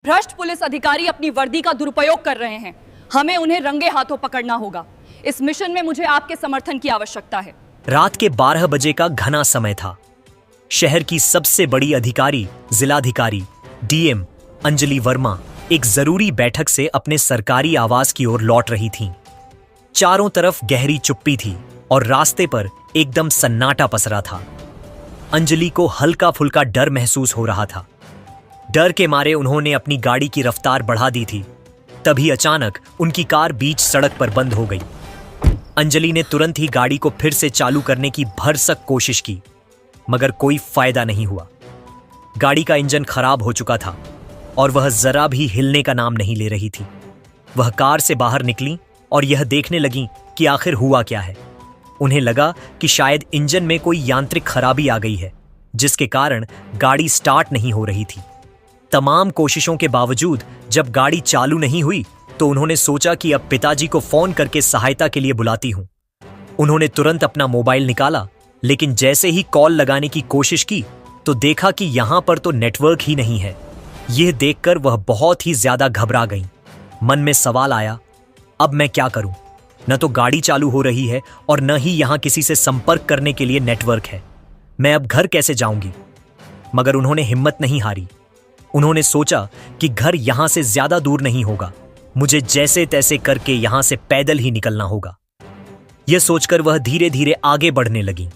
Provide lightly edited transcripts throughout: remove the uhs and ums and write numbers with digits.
भ्रष्ट पुलिस अधिकारी अपनी वर्दी का दुरुपयोग कर रहे हैं। हमें उन्हें रंगे हाथों पकड़ना होगा। इस मिशन में मुझे आपके समर्थन की आवश्यकता है। रात के 12 बजे का घना समय था। शहर की सबसे बड़ी अधिकारी जिलाधिकारी डीएम अंजलि वर्मा एक जरूरी बैठक से अपने सरकारी आवास की ओर लौट रही थीं। चारों तरफ गहरी चुप्पी थी और रास्ते पर एकदम सन्नाटा पसरा था। अंजलि को हल्का फुल्का डर महसूस हो रहा था। डर के मारे उन्होंने अपनी गाड़ी की रफ्तार बढ़ा दी थी। तभी अचानक उनकी कार बीच सड़क पर बंद हो गई। अंजलि ने तुरंत ही गाड़ी को फिर से चालू करने की भरसक कोशिश की, मगर कोई फायदा नहीं हुआ। गाड़ी का इंजन खराब हो चुका था और वह जरा भी हिलने का नाम नहीं ले रही थी। वह कार से बाहर निकली और यह देखने लगी कि आखिर हुआ क्या है। उन्हें लगा कि शायद इंजन में कोई यांत्रिक खराबी आ गई है, जिसके कारण गाड़ी स्टार्ट नहीं हो रही थी। तमाम कोशिशों के बावजूद जब गाड़ी चालू नहीं हुई तो उन्होंने सोचा कि अब पिताजी को फोन करके सहायता के लिए बुलाती हूं। उन्होंने तुरंत अपना मोबाइल निकाला, लेकिन जैसे ही कॉल लगाने की कोशिश की तो देखा कि यहां पर तो नेटवर्क ही नहीं है। यह देखकर वह बहुत ही ज्यादा घबरा गई। मन में सवाल आया, अब मैं क्या करूं? न तो गाड़ी चालू हो रही है और न ही यहां किसी से संपर्क करने के लिए नेटवर्क है। मैं अब घर कैसे जाऊंगी? मगर उन्होंने हिम्मत नहीं हारी। उन्होंने सोचा कि घर यहां से ज्यादा दूर नहीं होगा, मुझे जैसे तैसे करके यहां से पैदल ही निकलना होगा। यह सोचकर वह धीरे धीरे आगे बढ़ने लगी।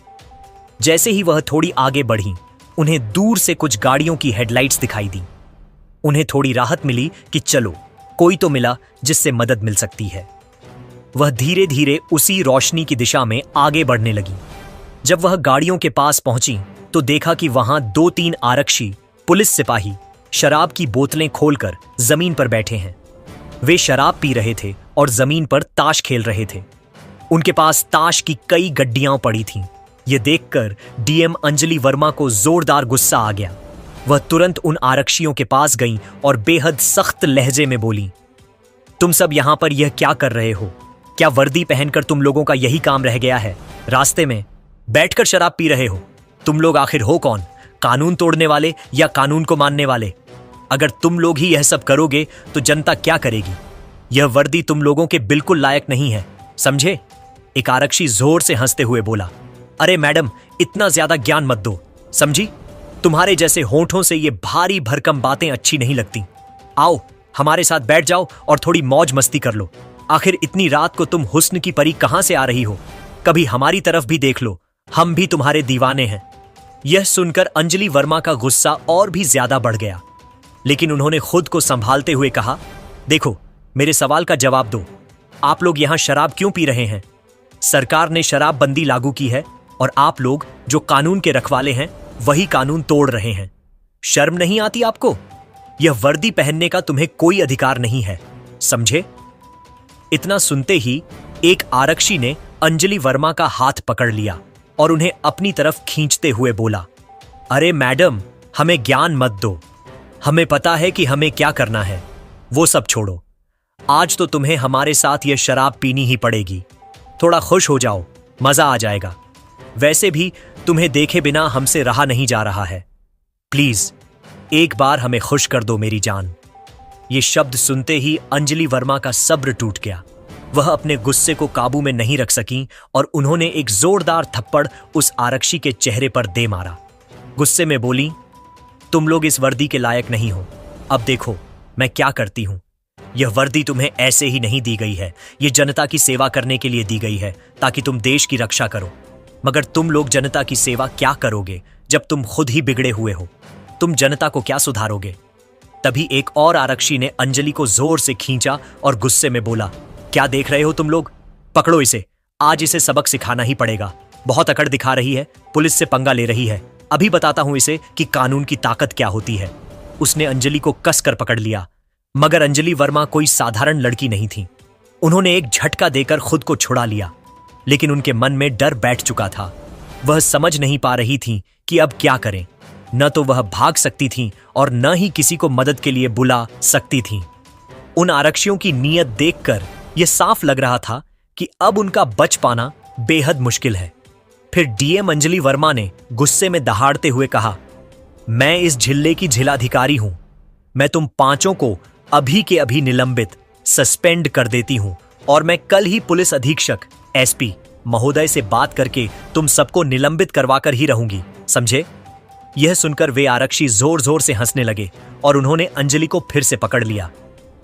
जैसे ही वह थोड़ी आगे बढ़ी, उन्हें दूर से कुछ गाड़ियों की हेडलाइट्स दिखाई दी। उन्हें थोड़ी राहत मिली कि चलो, कोई तो मिला जिससे मदद मिल सकती है। वह धीरे धीरे उसी रोशनी की दिशा में आगे बढ़ने लगी। जब वह गाड़ियों के पास पहुंची तो देखा कि वहां 2-3 आरक्षी पुलिस सिपाही शराब की बोतलें खोलकर जमीन पर बैठे हैं। वे शराब पी रहे थे और जमीन पर ताश खेल रहे थे। उनके पास ताश की कई गड्डियां पड़ी थीं। यह देखकर डीएम अंजलि वर्मा को जोरदार गुस्सा आ गया। वह तुरंत उन आरक्षियों के पास गईं और बेहद सख्त लहजे में बोली, तुम सब यहां पर यह क्या कर रहे हो? क्या वर्दी पहनकर तुम लोगों का यही काम रह गया है? रास्ते में बैठकर शराब पी रहे हो? तुम लोग आखिर हो कौन? कानून तोड़ने वाले या कानून को मानने वाले? अगर तुम लोग ही यह सब करोगे तो जनता क्या करेगी? यह वर्दी तुम लोगों के बिल्कुल लायक नहीं है, समझे? एक आरक्षी जोर से हंसते हुए बोला, अरे मैडम, इतना ज्यादा ज्ञान मत दो, समझी? तुम्हारे जैसे होठों से ये भारी भरकम बातें अच्छी नहीं लगती। आओ हमारे साथ बैठ जाओ और थोड़ी मौज मस्ती कर लो। आखिर इतनी रात को तुम हुस्न की परी कहां से आ रही हो? कभी हमारी तरफ भी देख लो, हम भी तुम्हारे दीवाने हैं। यह सुनकर अंजलि वर्मा का गुस्सा और भी ज्यादा बढ़ गया, लेकिन उन्होंने खुद को संभालते हुए कहा, देखो, मेरे सवाल का जवाब दो। आप लोग यहां शराब क्यों पी रहे हैं? सरकार ने शराबबंदी लागू की है और आप लोग जो कानून के रखवाले हैं वही कानून तोड़ रहे हैं। शर्म नहीं आती आपको? यह वर्दी पहनने का तुम्हें कोई अधिकार नहीं है, समझे? इतना सुनते ही एक आरक्षी ने अंजलि वर्मा का हाथ पकड़ लिया और उन्हें अपनी तरफ खींचते हुए बोला, अरे मैडम, हमें ज्ञान मत दो। हमें पता है कि हमें क्या करना है, वो सब छोड़ो। आज तो तुम्हें हमारे साथ यह शराब पीनी ही पड़ेगी। थोड़ा खुश हो जाओ, मजा आ जाएगा। वैसे भी तुम्हें देखे बिना हमसे रहा नहीं जा रहा है। प्लीज एक बार हमें खुश कर दो मेरी जान। ये शब्द सुनते ही अंजलि वर्मा का सब्र टूट गया। वह अपने गुस्से को काबू में नहीं रख सकी और उन्होंने एक जोरदार थप्पड़ उस आरक्षी के चेहरे पर दे मारा। गुस्से में बोली, तुम लोग इस वर्दी के लायक नहीं हो। अब देखो मैं क्या करती हूं। यह वर्दी तुम्हें ऐसे ही नहीं दी गई है, यह जनता की सेवा करने के लिए दी गई है, ताकि तुम देश की रक्षा करो। मगर तुम लोग जनता की सेवा क्या करोगे जब तुम खुद ही बिगड़े हुए हो? तुम जनता को क्या सुधारोगे? तभी एक और आरक्षी ने अंजलि को जोर से खींचा और गुस्से में बोला, क्या देख रहे हो तुम लोग? पकड़ो इसे, आज इसे सबक सिखाना ही पड़ेगा। बहुत अकड़ दिखा रही है, पुलिस से पंगा ले रही है। अभी बताता हूं इसे कि कानून की ताकत क्या होती है। उसने अंजलि को कसकर पकड़ लिया, मगर अंजलि वर्मा कोई साधारण लड़की नहीं थी। उन्होंने एक झटका देकर खुद को छुड़ा लिया, लेकिन उनके मन में डर बैठ चुका था। वह समझ नहीं पा रही थी कि अब क्या करें। न तो वह भाग सकती थी और न ही किसी को मदद के लिए बुला सकती थी। उन आरक्षियों की नीयत देखकर यह साफ लग रहा था कि अब उनका बच पाना बेहद मुश्किल है। फिर डीएम अंजलि वर्मा ने गुस्से में दहाड़ते हुए कहा, मैं इस जिले की जिलाधिकारी हूं। मैं तुम पांचों को अभी के अभी निलंबित, सस्पेंड कर देती हूं और मैं कल ही पुलिस अधीक्षक एसपी महोदय से बात करके तुम सबको निलंबित करवाकर ही रहूंगी, समझे? यह सुनकर वे आरक्षी जोर जोर से हंसने लगे और उन्होंने अंजलि को फिर से पकड़ लिया।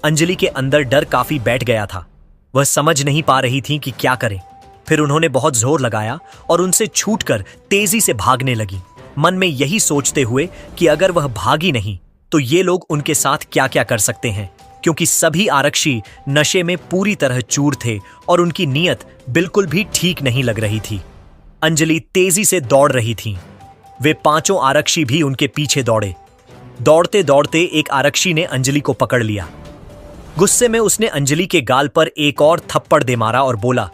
अंजलि के अंदर डर काफी बैठ गया था। वह समझ नहीं पा रही थी कि क्या करें। फिर उन्होंने बहुत जोर लगाया और उनसे छूटकर तेजी से भागने लगी, मन में यही सोचते हुए कि अगर वह भागी नहीं तो ये लोग उनके साथ क्या क्या कर सकते हैं, क्योंकि सभी आरक्षी नशे में पूरी तरह चूर थे और उनकी नीयत बिल्कुल भी ठीक नहीं लग रही थी। अंजलि तेजी से दौड़ रही थी। वे पांचों आरक्षी भी उनके पीछे दौड़े। दौड़ते दौड़ते एक आरक्षी ने अंजलि को पकड़ लिया। गुस्से में उसने अंजलि के गाल पर एक और थप्पड़ दे मारा और बोला,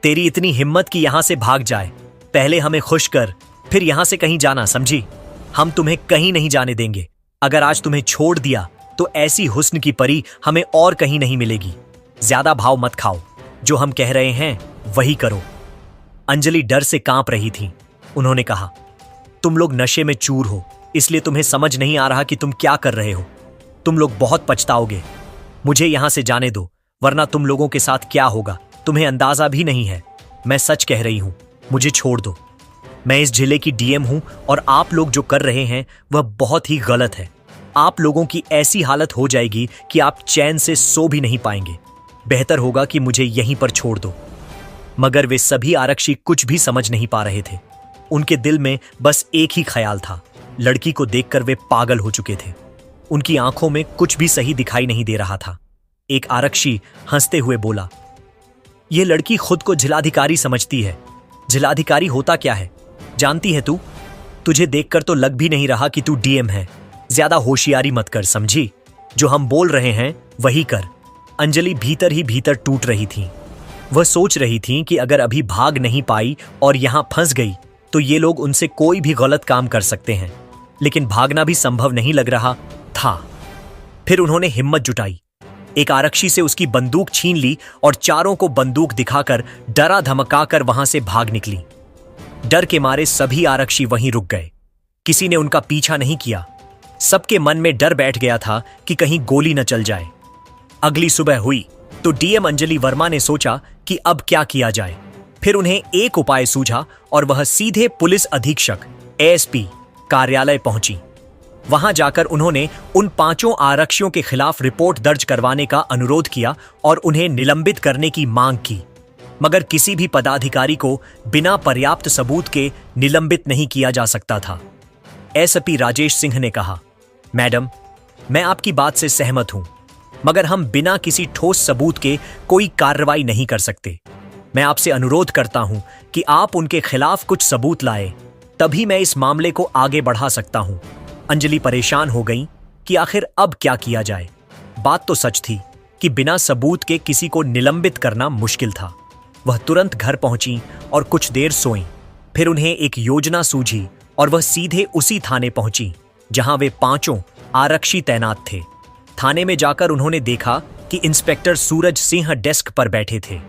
तेरी इतनी हिम्मत कि यहां से भाग जाए, पहले हमें खुश कर, फिर यहां से कहीं जाना, समझी? हम तुम्हें कहीं नहीं जाने देंगे। अगर आज तुम्हें छोड़ दिया तो ऐसी हुस्न की परी हमें और कहीं नहीं मिलेगी। ज्यादा भाव मत खाओ, जो हम कह रहे हैं वही करो। अंजलि डर से कांप रही थी। उन्होंने कहा, तुम लोग नशे में चूर हो, इसलिए तुम्हें समझ नहीं आ रहा कि तुम क्या कर रहे हो। तुम लोग बहुत पछताओगे। मुझे यहां से जाने दो, वरना तुम लोगों के साथ क्या होगा तुम्हें अंदाजा भी नहीं है। मैं सच कह रही हूं, मुझे छोड़ दो। मैं इस जिले की डीएम हूं और आप लोग जो कर रहे हैं वह बहुत ही गलत है। आप लोगों की ऐसी हालत हो जाएगी कि आप चैन से सो भी नहीं पाएंगे। बेहतर होगा कि मुझे यहीं पर छोड़ दो। मगर वे सभी आरक्षी कुछ भी समझ नहीं पा रहे थे। उनके दिल में बस एक ही ख्याल था, लड़की को देखकर वे पागल हो चुके थे। उनकी आंखों में कुछ भी सही दिखाई नहीं दे रहा था। एक आरक्षी हंसते हुए बोला, यह लड़की खुद को जिलाधिकारी समझती है। जिलाधिकारी होता क्या है जानती है तू? तुझे देखकर तो लग भी नहीं रहा कि तू डीएम है। ज्यादा होशियारी मत कर, समझी? जो हम बोल रहे हैं वही कर। अंजलि भीतर ही भीतर टूट रही थी। वह सोच रही थी कि अगर अभी भाग नहीं पाई और यहां फंस गई तो ये लोग उनसे कोई भी गलत काम कर सकते हैं, लेकिन भागना भी संभव नहीं लग रहा था। फिर उन्होंने हिम्मत जुटाई, एक आरक्षी से उसकी बंदूक छीन ली और चारों को बंदूक दिखाकर डरा धमकाकर वहां से भाग निकली। डर के मारे सभी आरक्षी वहीं रुक गए। किसी ने उनका पीछा नहीं किया। सबके मन में डर बैठ गया था कि कहीं गोली न चल जाए। अगली सुबह हुई तो डीएम अंजलि वर्मा ने सोचा कि अब क्या किया जाए। फिर उन्हें एक उपाय सूझा और वह सीधे पुलिस अधीक्षक एएसपी कार्यालय पहुंची। वहां जाकर उन्होंने उन पांचों आरक्षियों के खिलाफ रिपोर्ट दर्ज करवाने का अनुरोध किया और उन्हें निलंबित करने की मांग की। मगर किसी भी पदाधिकारी को बिना पर्याप्त सबूत के निलंबित नहीं किया जा सकता था। एसपी राजेश सिंह ने कहा, मैडम, मैं आपकी बात से सहमत हूं, मगर हम बिना किसी ठोस सबूत के कोई कार्रवाई नहीं कर सकते। मैं आपसे अनुरोध करता हूं कि आप उनके खिलाफ कुछ सबूत लाए, तभी मैं इस मामले को आगे बढ़ा सकता हूं। अंजलि परेशान हो गई कि आखिर अब क्या किया जाए। बात तो सच थी कि बिना सबूत के किसी को निलंबित करना मुश्किल था। वह तुरंत घर पहुंची और कुछ देर सोईं। फिर उन्हें एक योजना सूझी और वह सीधे उसी थाने पहुंची जहां वे पांचों आरक्षी तैनात थे। थाने में जाकर उन्होंने देखा कि इंस्पेक्टर सूरज सिंह डेस्क पर बैठे थे।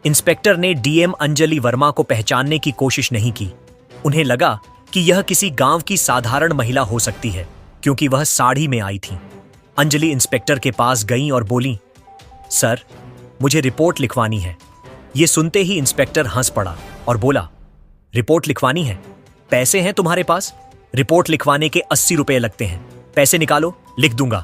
इंस्पेक्टर ने डीएम अंजलि वर्मा को पहचानने की कोशिश नहीं की। उन्हें लगा कि यह किसी गांव की साधारण महिला हो सकती है, क्योंकि वह साड़ी में आई थी। अंजलि इंस्पेक्टर के पास गई और बोली, सर, मुझे रिपोर्ट लिखवानी है। ये सुनते ही इंस्पेक्टर हंस पड़ा और बोला, रिपोर्ट लिखवानी है? पैसे हैं तुम्हारे पास? रिपोर्ट लिखवाने के 80 रुपए लगते हैं, पैसे निकालो, लिख दूंगा।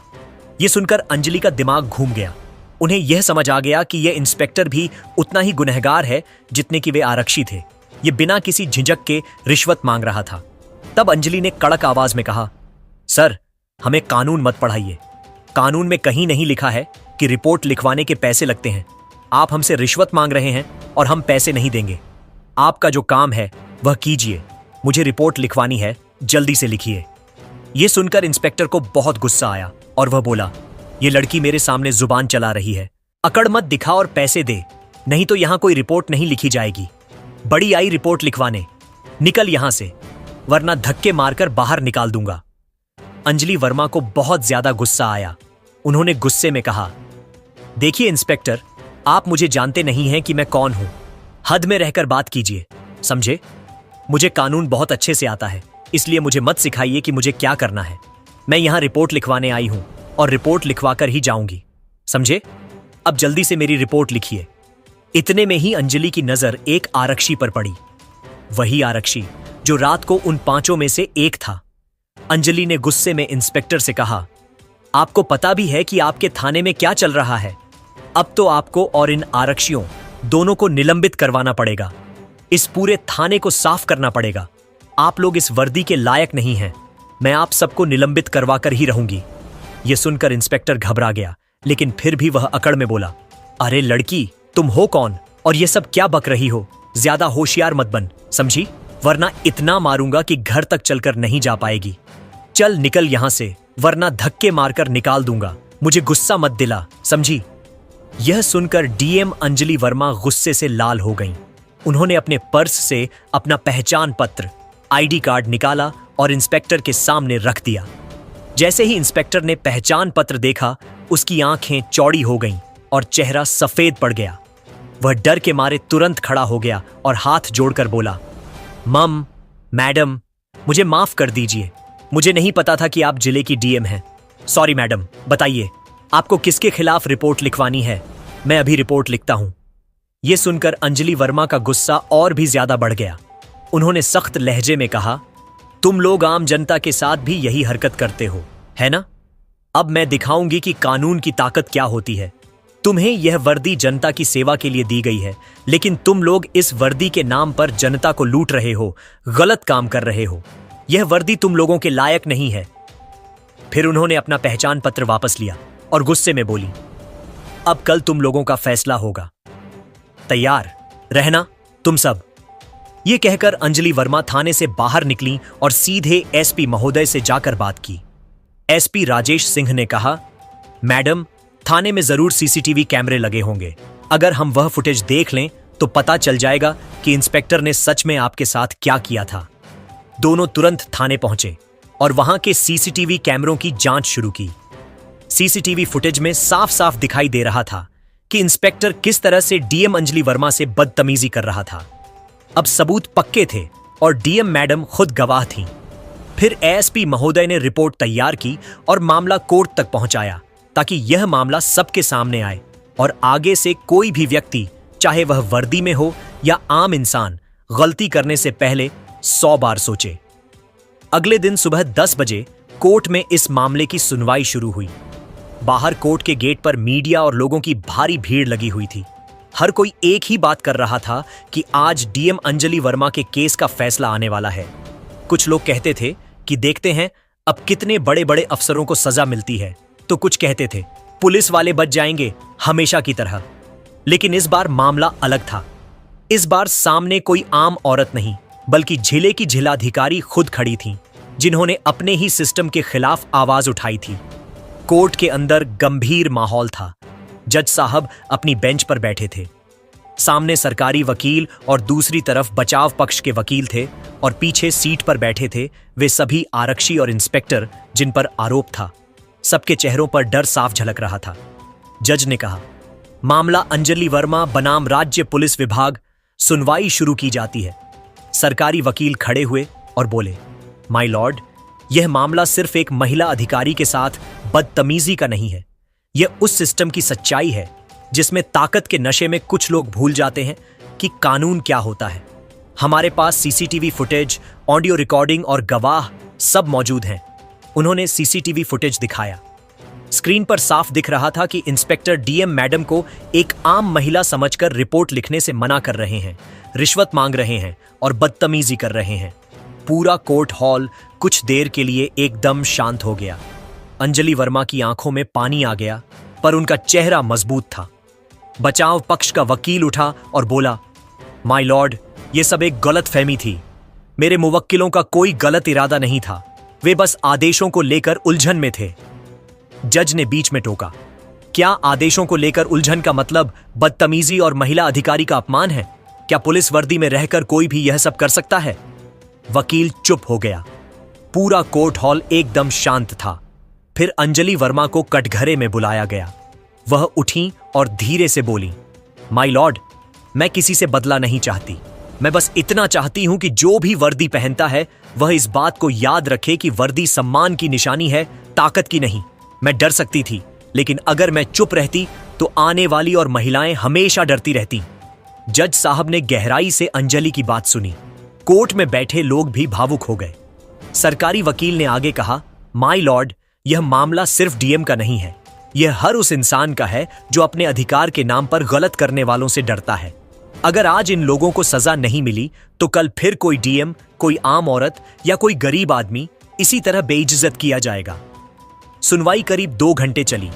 ये सुनकर अंजलि का दिमाग घूम गया। उन्हें यह समझ आ गया कि यह इंस्पेक्टर भी उतना ही गुनहगार है जितने कि वे आरक्षी थे। ये बिना किसी झिझक के रिश्वत मांग रहा था। तब अंजलि ने कड़क आवाज में कहा, सर, हमें कानून मत पढ़ाइए। कानून में कहीं नहीं लिखा है कि रिपोर्ट लिखवाने के पैसे लगते हैं। आप हमसे रिश्वत मांग रहे हैं और हम पैसे नहीं देंगे। आपका जो काम है वह कीजिए। मुझे रिपोर्ट लिखवानी है, जल्दी से लिखिए। यह सुनकर इंस्पेक्टर को बहुत गुस्सा आया और वह बोला, यह लड़की मेरे सामने जुबान चला रही है। अकड़ मत दिखा और पैसे दे, नहीं तो यहां कोई रिपोर्ट नहीं लिखी जाएगी। बड़ी आई रिपोर्ट लिखवाने, निकल यहां से, वरना धक्के मारकर बाहर निकाल दूंगा। अंजलि वर्मा को बहुत ज्यादा गुस्सा आया। उन्होंने गुस्से में कहा, देखिए इंस्पेक्टर, आप मुझे जानते नहीं हैं कि मैं कौन हूं। हद में रहकर बात कीजिए, समझे? मुझे कानून बहुत अच्छे से आता है, इसलिए मुझे मत सिखाइए कि मुझे क्या करना है। मैं यहां रिपोर्ट लिखवाने आई हूं, और रिपोर्ट लिखवाकर ही जाऊंगी, समझे? अब जल्दी से मेरी रिपोर्ट लिखिए। इतने में ही अंजलि की नजर एक आरक्षी पर पड़ी, वही आरक्षी जो रात को उन 5 में से एक था। अंजलि ने गुस्से में इंस्पेक्टर से कहा, आपको पता भी है कि आपके थाने में क्या चल रहा है? अब तो आपको और इन आरक्षियों दोनों को निलंबित करवाना पड़ेगा। इस पूरे थाने को साफ करना पड़ेगा। आप लोग इस वर्दी के लायक नहीं हैं। मैं आप सबको निलंबित करवाकर ही रहूंगी। यह सुनकर इंस्पेक्टर घबरा गया, लेकिन फिर भी वह अकड़ में बोला, अरे लड़की, तुम हो कौन और ये सब क्या बक रही हो? ज्यादा होशियार मत बन, समझी? वरना इतना मारूंगा कि घर तक चलकर नहीं जा पाएगी। चल निकल यहां से, वरना धक्के मारकर निकाल दूंगा। मुझे गुस्सा मत दिला, समझी? यह सुनकर डीएम अंजलि वर्मा गुस्से से लाल हो गईं। उन्होंने अपने पर्स से अपना पहचान पत्र, आईडी कार्ड निकाला और इंस्पेक्टर के सामने रख दिया। जैसे ही इंस्पेक्टर ने पहचान पत्र देखा, उसकी आंखें चौड़ी हो गईं और चेहरा सफेद पड़ गया। वह डर के मारे तुरंत खड़ा हो गया और हाथ जोड़कर बोला, मैडम, मुझे माफ कर दीजिए। मुझे नहीं पता था कि आप जिले की डीएम हैं। सॉरी मैडम, बताइए आपको किसके खिलाफ रिपोर्ट लिखवानी है? मैं अभी रिपोर्ट लिखता हूं। यह सुनकर अंजलि वर्मा का गुस्सा और भी ज्यादा बढ़ गया। उन्होंने सख्त लहजे में कहा, तुम लोग आम जनता के साथ भी यही हरकत करते हो, है ना? अब मैं दिखाऊंगी कि कानून की ताकत क्या होती है। तुम्हें यह वर्दी जनता की सेवा के लिए दी गई है, लेकिन तुम लोग इस वर्दी के नाम पर जनता को लूट रहे हो, गलत काम कर रहे हो। यह वर्दी तुम लोगों के लायक नहीं है। फिर उन्होंने अपना पहचान पत्र वापस लिया और गुस्से में बोली, अब कल तुम लोगों का फैसला होगा। तैयार रहना तुम सब। यह कहकर अंजलि वर्मा थाने से बाहर निकली और सीधे एसपी महोदय से जाकर बात की। एसपी राजेश सिंह ने कहा, मैडम, थाने में जरूर सीसीटीवी कैमरे लगे होंगे। अगर हम वह फुटेज देख लें तो पता चल जाएगा कि इंस्पेक्टर ने सच में आपके साथ क्या किया था। दोनों तुरंत थाने पहुंचे और वहां के सीसीटीवी कैमरों की जांच शुरू की। सीसीटीवी फुटेज में साफ साफ दिखाई दे रहा था कि इंस्पेक्टर किस तरह से डीएम अंजलि वर्मा से बदतमीजी कर रहा था। अब सबूत पक्के थे और डीएम मैडम खुद गवाह थीं। फिर एएसपी महोदय ने रिपोर्ट तैयार की और मामला कोर्ट तक पहुंचाया, ताकि यह मामला सबके सामने आए और आगे से कोई भी व्यक्ति, चाहे वह वर्दी में हो या आम इंसान, गलती करने से पहले 100 बार सोचे। अगले दिन सुबह 10 बजे कोर्ट में इस मामले की सुनवाई शुरू हुई। बाहर कोर्ट के गेट पर मीडिया और लोगों की भारी भीड़ लगी हुई थी। हर कोई एक ही बात कर रहा था कि आज डीएम अंजलि वर्मा के केस का फैसला आने वाला है। कुछ लोग कहते थे कि देखते हैं अब कितने बड़े बड़े अफसरों को सजा मिलती है, तो कुछ कहते थे पुलिस वाले बच जाएंगे हमेशा की तरह। लेकिन इस बार मामला अलग था। इस बार सामने कोई आम औरत नहीं, बल्कि जिले की जिलाधिकारी खुद खड़ी थीं, जिन्होंने अपने ही सिस्टम के खिलाफ आवाज उठाई थी। कोर्ट के अंदर गंभीर माहौल था। जज साहब अपनी बेंच पर बैठे थे। सामने सरकारी वकील और दूसरी तरफ बचाव पक्ष के वकील थे और पीछे सीट पर बैठे थे वे सभी आरक्षी और इंस्पेक्टर जिन पर आरोप था। सबके चेहरों पर डर साफ झलक रहा था। जज ने कहा, मामला अंजलि वर्मा बनाम राज्य पुलिस विभाग, सुनवाई शुरू की जाती है। सरकारी वकील खड़े हुए और बोले, माय लॉर्ड, यह मामला सिर्फ एक महिला अधिकारी के साथ बदतमीजी का नहीं है। यह उस सिस्टम की सच्चाई है जिसमें ताकत के नशे में कुछ लोग भूल जाते हैं कि कानून क्या होता है। हमारे पास सीसीटीवी फुटेज, ऑडियो रिकॉर्डिंग और गवाह सब मौजूद हैं। उन्होंने सीसीटीवी फुटेज दिखाया। स्क्रीन पर साफ दिख रहा था कि इंस्पेक्टर डीएम मैडम को एक आम महिला समझकर रिपोर्ट लिखने से मना कर रहे हैं, रिश्वत मांग रहे हैं और बदतमीजी कर रहे हैं। पूरा कोर्ट हॉल कुछ देर के लिए एकदम शांत हो गया। अंजलि वर्मा की आंखों में पानी आ गया, पर उनका चेहरा मजबूत था। बचाव पक्ष का वकील उठा और बोला, माय लॉर्ड, यह सब एक गलतफहमी थी। मेरे मुवक्किलों का कोई गलत इरादा नहीं था। वे बस आदेशों को लेकर उलझन में थे। जज ने बीच में टोका, क्या आदेशों को लेकर उलझन का मतलब बदतमीजी और महिला अधिकारी का अपमान है? क्या पुलिस वर्दी में रहकर कोई भी यह सब कर सकता है? वकील चुप हो गया। पूरा कोर्ट हॉल एकदम शांत था। फिर अंजलि वर्मा को कटघरे में बुलाया गया। वह उठी और धीरे से बोली, माय लॉर्ड, मैं किसी से बदला नहीं चाहती। मैं बस इतना चाहती हूं कि जो भी वर्दी पहनता है वह इस बात को याद रखे कि वर्दी सम्मान की निशानी है, ताकत की नहीं। मैं डर सकती थी, लेकिन अगर मैं चुप रहती तो आने वाली और महिलाएं हमेशा डरती रहती। जज साहब ने गहराई से अंजलि की बात सुनी। कोर्ट में बैठे लोग भी भावुक हो गए। सरकारी वकील ने आगे कहा, माय लॉर्ड, यह मामला सिर्फ डीएम का नहीं है, यह हर उस इंसान का है जो अपने अधिकार के नाम पर गलत करने वालों से डरता है। अगर आज इन लोगों को सजा नहीं मिली तो कल फिर कोई डीएम, कोई आम औरत या कोई गरीब आदमी इसी तरह बेइज्जत किया जाएगा। सुनवाई करीब 2 घंटे चली।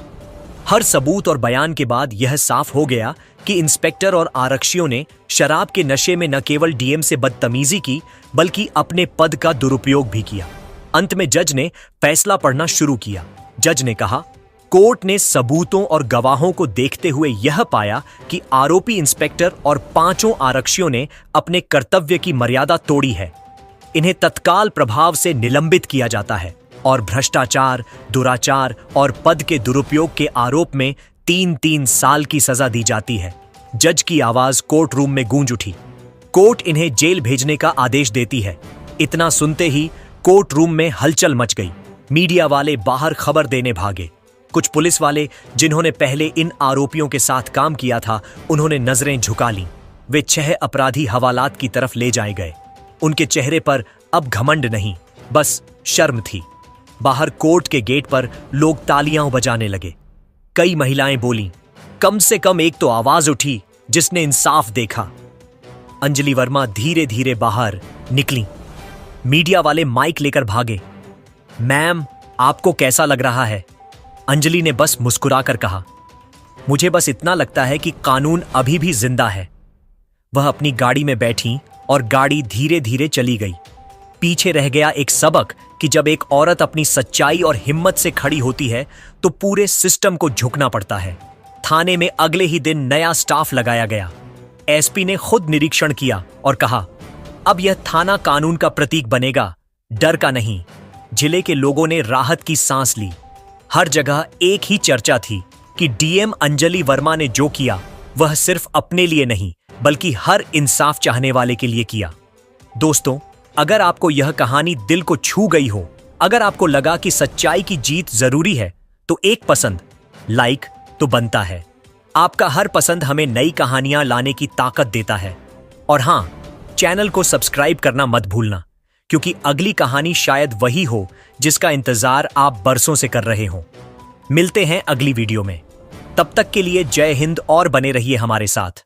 हर सबूत और बयान के बाद यह साफ हो गया कि इंस्पेक्टर और आरक्षियों ने शराब के नशे में न केवल डीएम से बदतमीजी की, बल्कि अपने पद का दुरुपयोग भी किया। अंत में जज ने फैसला पढ़ना शुरू किया। जज ने कहा, कोर्ट ने सबूतों और गवाहों को देखते हुए यह पाया कि आरोपी इंस्पेक्टर और 5 आरक्षियों ने अपने कर्तव्य की मर्यादा तोड़ी है। इन्हें तत्काल प्रभाव से निलंबित किया जाता है और भ्रष्टाचार, दुराचार और पद के दुरुपयोग के आरोप में 3-3 साल की सजा दी जाती है। जज की आवाज कोर्ट रूम में गूंज उठी। कोर्ट इन्हें जेल भेजने का आदेश देती है। इतना सुनते ही कोर्ट रूम में हलचल मच गई। मीडिया वाले बाहर खबर देने भागे। कुछ पुलिस वाले जिन्होंने पहले इन आरोपियों के साथ काम किया था, उन्होंने नजरें झुका लीं। वे 6 अपराधी हवालात की तरफ ले जाए गए। उनके चेहरे पर अब घमंड नहीं, बस शर्म थी। बाहर कोर्ट के गेट पर लोग तालियां बजाने लगे। कई महिलाएं बोलीं, कम से कम एक तो आवाज उठी जिसने इंसाफ देखा। अंजलि वर्मा धीरे धीरे बाहर निकली। मीडिया वाले माइक लेकर भागे। मैम, आपको कैसा लग रहा है? अंजलि ने बस मुस्कुराकर कहा, मुझे बस इतना लगता है कि कानून अभी भी जिंदा है। वह अपनी गाड़ी में बैठी और गाड़ी धीरे धीरे चली गई। पीछे रह गया एक सबक कि जब एक औरत अपनी सच्चाई और हिम्मत से खड़ी होती है तो पूरे सिस्टम को झुकना पड़ता है। थाने में अगले ही दिन नया स्टाफ लगाया गया। एसपी ने खुद निरीक्षण किया और कहा, अब यह थाना कानून का प्रतीक बनेगा, डर का नहीं। जिले के लोगों ने राहत की सांस ली। हर जगह एक ही चर्चा थी कि डीएम अंजलि वर्मा ने जो किया वह सिर्फ अपने लिए नहीं, बल्कि हर इंसाफ चाहने वाले के लिए किया। दोस्तों, अगर आपको यह कहानी दिल को छू गई हो, अगर आपको लगा कि सच्चाई की जीत जरूरी है, तो एक पसंद, लाइक तो बनता है। आपका हर पसंद हमें नई कहानियां लाने की ताकत देता है। और हां, चैनल को सब्सक्राइब करना मत भूलना, क्योंकि अगली कहानी शायद वही हो जिसका इंतजार आप बरसों से कर रहे हो। मिलते हैं अगली वीडियो में। तब तक के लिए जय हिंद और बने रहिए हमारे साथ।